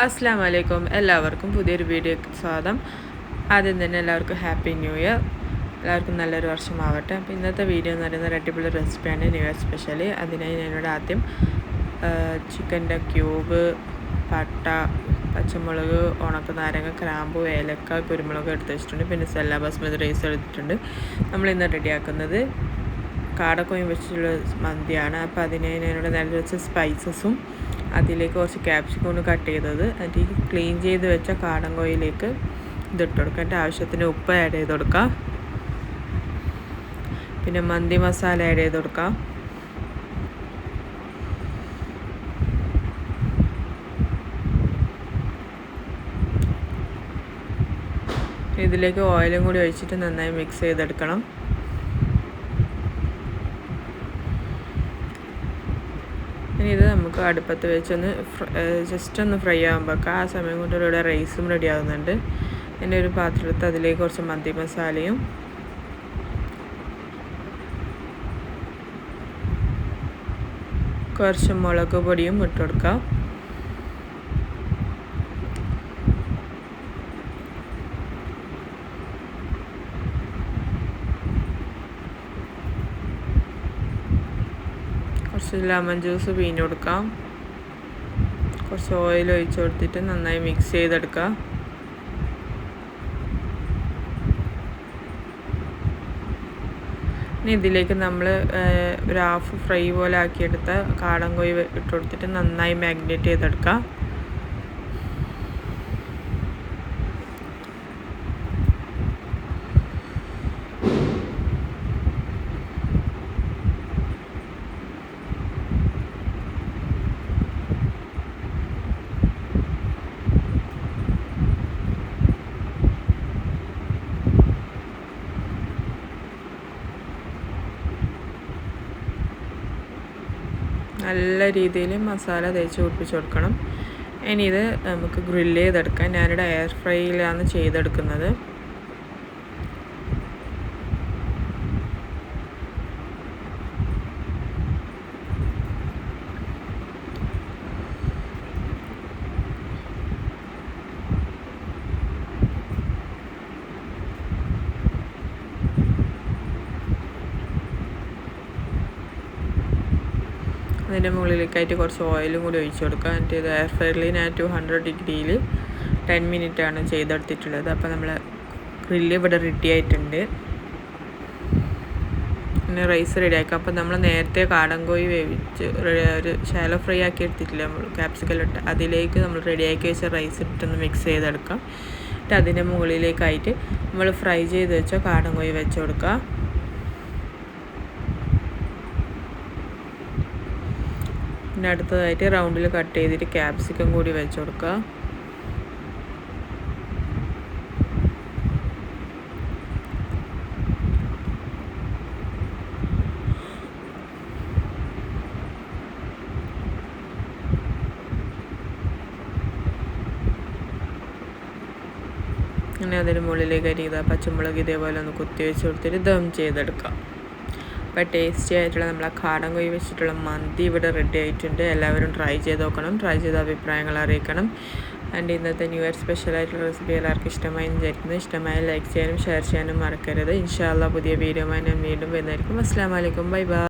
അസ്സലാമു അലൈക്കും. എല്ലാവർക്കും പുതിയൊരു വീഡിയോയ്ക്ക് സ്വാഗതം. ആദ്യം തന്നെ എല്ലാവർക്കും ഹാപ്പി ന്യൂ ഇയർ. എല്ലാവർക്കും നല്ലൊരു വർഷമാവട്ടെ. അപ്പോൾ ഇന്നത്തെ വീഡിയോ എന്ന് പറയുന്നത് അടിപൊളി റെസിപ്പിയാണ്, ന്യൂ ഇയർ സ്പെഷ്യൽ. അതിനായി ഞാനിവിടെ ആദ്യം ചിക്കൻ്റെ ക്യൂബ്, പട്ട, പച്ചമുളക്, ഉണക്ക നാരങ്ങ, ഗ്രാമ്പു, ഏലക്ക, കുരുമുളക് എടുത്ത് വെച്ചിട്ടുണ്ട്. പിന്നെ സെല്ല ബസ്മതി റൈസ് എടുത്തിട്ടുണ്ട്. നമ്മളിന്ന് റെഡിയാക്കുന്നത് കാടക്കോയും വെച്ചിട്ടുള്ള മന്തിയാണ്. അപ്പോൾ അതിനായി ഞാനിവിടെ നേരത്തെ വെച്ച സ്പൈസസും അതിലേക്ക് കുറച്ച് ക്യാപ്സിക്കം കട്ട് ചെയ്തത്, എന്നിട്ട് ഈ ക്ലീൻ ചെയ്ത് വെച്ച കാടങ്കോയിലേക്ക് ഇതിട്ട് കൊടുക്കുക. എന്നിട്ട് ആവശ്യത്തിന് ഉപ്പ് ആഡ് ചെയ്ത് കൊടുക്കാം. പിന്നെ മന്തി മസാല ആഡ് ചെയ്ത് കൊടുക്കാം. ഇതിലേക്ക് ഓയിലും കൂടി ഒഴിച്ചിട്ട് നന്നായി മിക്സ് ചെയ്തെടുക്കണം. ഇനി ഇത് നമുക്ക് അടുപ്പത്ത് വെച്ചൊന്ന് ജസ്റ്റ് ഒന്ന് ഫ്രൈ ആകുമ്പോൾ ആ സമയം കൊണ്ട് ഇവിടെ റൈസും റെഡി ആകുന്നുണ്ട്. എൻ്റെ ഒരു പാത്രത്തിൽ അതിലേക്ക് കുറച്ച് മന്തി മസാലയും കുറച്ച് മുളക് പൊടിയും ഇട്ട് കൊടുക്കാം. കുറച്ച് ലെമൺ ജ്യൂസ് പിഴിഞ്ഞ് കൊടുക്കാം. കുറച്ച് ഓയിൽ ഒഴിച്ച് കൊടുത്തിട്ട് നന്നായി മിക്സ് ചെയ്തെടുക്കാം. ഇനി ഇതിലേക്ക് നമ്മൾ ഒരു ഹാഫ് ഫ്രൈ പോലെ ആക്കിയെടുത്ത കാടങ്കോയി ഇട്ട് കൊടുത്തിട്ട് നന്നായി മാഗ്നേറ്റ് ചെയ്തെടുക്കാം. നല്ല രീതിയിൽ മസാല തേച്ച് പിടിപ്പിച്ച് കൊടുക്കണം. ഇനി ഇത് നമുക്ക് ഗ്രില്ല് ചെയ്തെടുക്കാം. ഞാനിവിടെ എയർ ഫ്രൈയിലാണ് ചെയ്തെടുക്കുന്നത്. അതിൻ്റെ മുകളിലേക്കായിട്ട് കുറച്ച് ഓയിലും കൂടി ഒഴിച്ച് കൊടുക്കുക. എന്നിട്ട് ഇത് എയർ ഫ്രൈറിൽ ഞാൻ 200 ഡിഗ്രിയിൽ 10 മിനിറ്റാണ് ചെയ്തെടുത്തിട്ടുള്ളത്. അപ്പോൾ നമ്മൾ ഗ്രില്ല് ഇവിടെ റെഡി ആയിട്ടുണ്ട്. പിന്നെ റൈസ് റെഡിയാക്കുക. അപ്പോൾ നമ്മൾ നേരത്തെ കാടങ്കോയി വേവിച്ച് ഒരു ഷാലോ ഫ്രൈ ആക്കി എടുത്തിട്ടില്ല നമ്മൾ ക്യാപ്സിക്കലിട്ട്, അതിലേക്ക് നമ്മൾ റെഡിയാക്കി വെച്ച റൈസ് ഇട്ടൊന്ന് മിക്സ് ചെയ്തെടുക്കാം. എന്നിട്ട് അതിൻ്റെ മുകളിലേക്കായിട്ട് നമ്മൾ ഫ്രൈ ചെയ്ത് വെച്ച കാടങ്കോയി വെച്ച് കൊടുക്കുക. പിന്നെ അടുത്തതായിട്ട് റൗണ്ടിൽ കട്ട് ചെയ്തിട്ട് ക്യാപ്സിക്കം കൂടി വെച്ച് കൊടുക്കുക. അങ്ങനെ അതിന് മുകളിലേക്ക് അരിയുക. പച്ചമുളക് ഇതേപോലെ ഒന്ന് കുത്തി വെച്ച് കൊടുത്തിട്ട് ദം ചെയ്തെടുക്കാം. അപ്പോൾ ടേസ്റ്റി ആയിട്ടുള്ള നമ്മളെ കാടങ്കോയി വെച്ചിട്ടുള്ള മന്തി ഇവിടെ റെഡി ആയിട്ടുണ്ട്. എല്ലാവരും ട്രൈ ചെയ്ത് നോക്കണം. ട്രൈ ചെയ്ത അഭിപ്രായങ്ങൾ അറിയിക്കണം. ആൻഡ് ഇന്നത്തെ ന്യൂ ഇയർ സ്പെഷ്യലായിട്ടുള്ള റെസിപ്പി എല്ലാവർക്കും ഇഷ്ടമായി വിചാരിക്കുന്നു. ഇഷ്ടമായി ലൈക്ക് ചെയ്യാനും ഷെയർ ചെയ്യാനും മറക്കരുത്. ഇൻഷാ അല്ലാഹ് പുതിയ വീഡിയോയുമായി ഞാൻ വീണ്ടും വരുന്നതായിരിക്കും. അസ്സലാമു അലൈക്കും. Bye bye.